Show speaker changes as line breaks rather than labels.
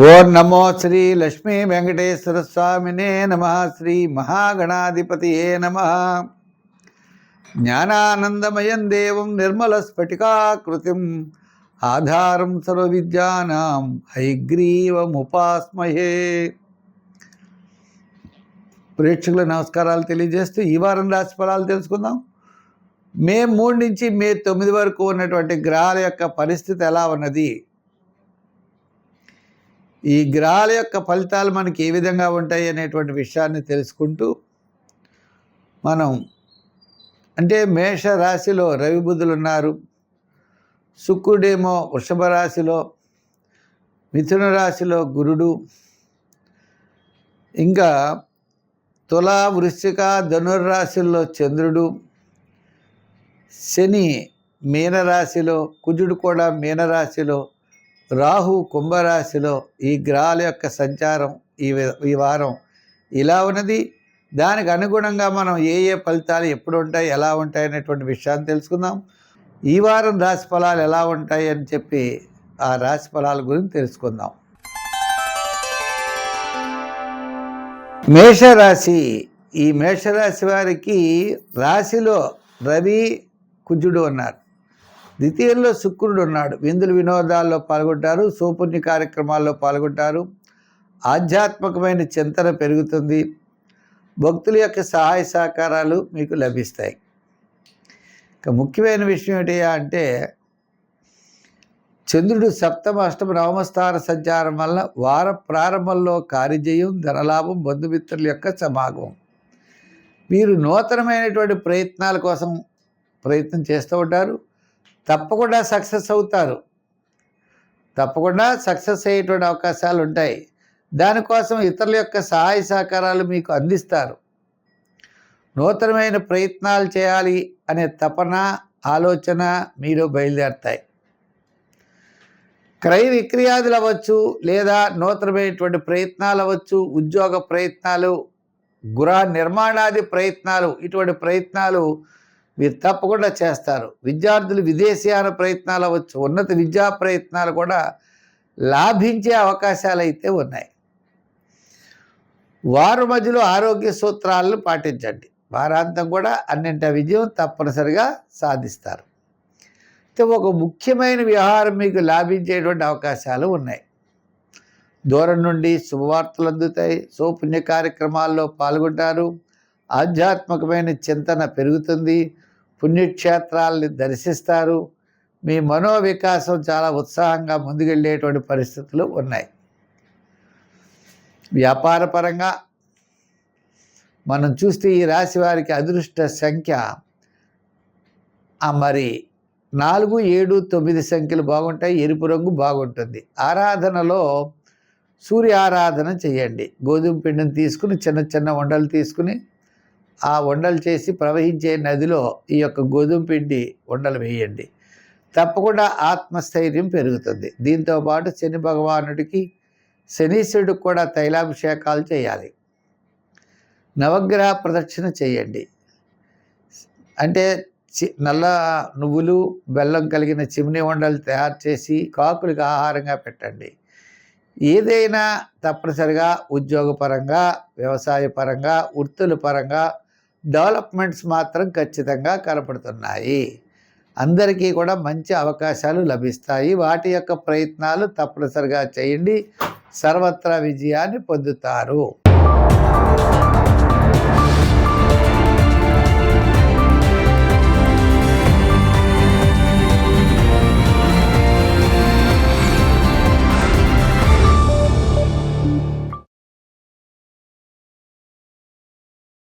ఓం నమో శ్రీ లక్ష్మీ వెంకటేశ్వర స్వామినే నమ. శ్రీ మహాగణాధిపతియే నమ. జ్ఞానానందమయం దేవం నిర్మల స్ఫటికాకృతిం ఆధారం సర్వ విద్యానాం హయగ్రీవముపాస్మహే. ప్రేక్షకుల నమస్కారాలు తెలియజేస్తూ ఈ వారం రాశి ఫలాలు తెలుసుకుందాం. మే 3 నుంచి మే 9 వరకు ఉన్నటువంటి గ్రహాల యొక్క పరిస్థితి ఎలా ఉన్నది, ఈ గ్రహాల యొక్క ఫలితాలు మనకి ఏ విధంగా ఉంటాయి అనేటువంటి విషయాన్ని తెలుసుకుంటూ మనం అంటే మేష రాశిలో రవి బుధులు ఉన్నారు, శుక్రుడేమో వృషభ రాశిలో, మిథున రాశిలో గురుడు, ఇంకా తుల వృశ్చిక ధనుర్రాశుల్లో చంద్రుడు, శని మీనరాశిలో, కుజుడు కూడా మీనరాశిలో, రాహు కుంభరాశిలో ఈ గ్రహాల యొక్క సంచారం ఈ వారం ఇలా ఉన్నది. దానికి అనుగుణంగా మనం ఏ ఫలితాలు ఎప్పుడు ఉంటాయి, ఎలా ఉంటాయి అనేటువంటి విషయాన్ని తెలుసుకుందాం. ఈ వారం రాశి ఫలాలు ఎలా ఉంటాయి అని చెప్పి ఆ రాశి ఫలాల గురించి తెలుసుకుందాం. మేషరాశి. ఈ మేషరాశి వారికి రాశిలో రవి కుజుడు ఉన్నారు, ద్వితీయంలో శుక్రుడు ఉన్నాడు. విందులు వినోదాల్లో పాల్గొంటారు, సోపుణ్య కార్యక్రమాల్లో పాల్గొంటారు, ఆధ్యాత్మికమైన చింతన పెరుగుతుంది, భక్తుల యొక్క సహాయ సహకారాలు మీకు లభిస్తాయి. ఇక ముఖ్యమైన విషయం ఏంటి అంటే చంద్రుడు సప్తమ అష్టమ నవమ స్థాన సంచారం వల్ల వార ప్రారంభంలో కార్యజయం, ధనలాభం, బంధుమిత్రుల యొక్క సమాగమం. మీరు నూతనమైనటువంటి ప్రయత్నాల కోసం ప్రయత్నం చేస్తూ ఉంటారు, తప్పకుండా సక్సెస్ అవుతారు, తప్పకుండా సక్సెస్ అయ్యేటువంటి అవకాశాలు ఉంటాయి. దానికోసం ఇతరుల యొక్క సహాయ సహకారాలు మీకు అందిస్తారు. నూతనమైన ప్రయత్నాలు చేయాలి అనే తపన, ఆలోచన మీరు బయలుదేరుతాయి. క్రయ విక్రయాదులు అవ్వచ్చు, లేదా నూతనమైనటువంటి ప్రయత్నాలు అవ్వచ్చు, ఉద్యోగ ప్రయత్నాలు, గృహ నిర్మాణాది ప్రయత్నాలు, ఇటువంటి ప్రయత్నాలు మీరు తప్పకుండా చేస్తారు. విద్యార్థులు విదేశీయాన ప్రయత్నాలు అవ్వచ్చు, ఉన్నత విద్యా ప్రయత్నాలు కూడా లాభించే అవకాశాలు అయితే ఉన్నాయి. వారు మధ్యలో ఆరోగ్య సూత్రాలను పాటించండి. వారాంతం కూడా అన్నింటి విజయం తప్పనిసరిగా సాధిస్తారు. ఒక ముఖ్యమైన వ్యవహారం మీకు లాభించేటువంటి అవకాశాలు ఉన్నాయి. దూరం నుండి శుభవార్తలు అందుతాయి, సోపుణ్య కార్యక్రమాల్లో పాల్గొంటారు, ఆధ్యాత్మికమైన చింతన పెరుగుతుంది, పుణ్యక్షేత్రాలని దర్శిస్తారు, మీ మనోవికాసం చాలా ఉత్సాహంగా ముందుకెళ్ళేటువంటి పరిస్థితులు ఉన్నాయి. వ్యాపారపరంగా మనం చూస్తే ఈ రాశి వారికి అదృష్ట సంఖ్య మరి 4, 7, 9 సంఖ్యలు బాగుంటాయి. ఎరుపు రంగు బాగుంటుంది. ఆరాధనలో సూర్య ఆరాధన చేయండి. గోధుమ పిండిని తీసుకుని చిన్న చిన్న ఉండలు తీసుకుని ఆ ఉండలు చేసి ప్రవహించే నదిలో ఈ యొక్క గోధుమ పిండి ఉండలు వేయండి. తప్పకుండా ఆత్మస్థైర్యం పెరుగుతుంది. దీంతోపాటు శని భగవానుడికి, శనీశ్వరుడికి కూడా తైలాభిషేకాలు చేయాలి. నవగ్రహ ప్రదక్షిణ చేయండి. అంటే నల్ల నువ్వులు, బెల్లం కలిగిన చిమ్ని ఉండలు తయారు చేసి కాకులకు ఆహారంగా పెట్టండి. ఏదైనా తప్పనిసరిగా ఉద్యోగపరంగా, వ్యవసాయ పరంగా, వృత్తుల పరంగా డెవలప్మెంట్స్ మాత్రం ఖచ్చితంగా కనపడుతున్నాయి. అందరికీ కూడా మంచి అవకాశాలు లభిస్తాయి. వాటి యొక్క ప్రయత్నాలు తప్పనిసరిగా చేయండి, సర్వత్రా విజయాన్ని పొందుతారు.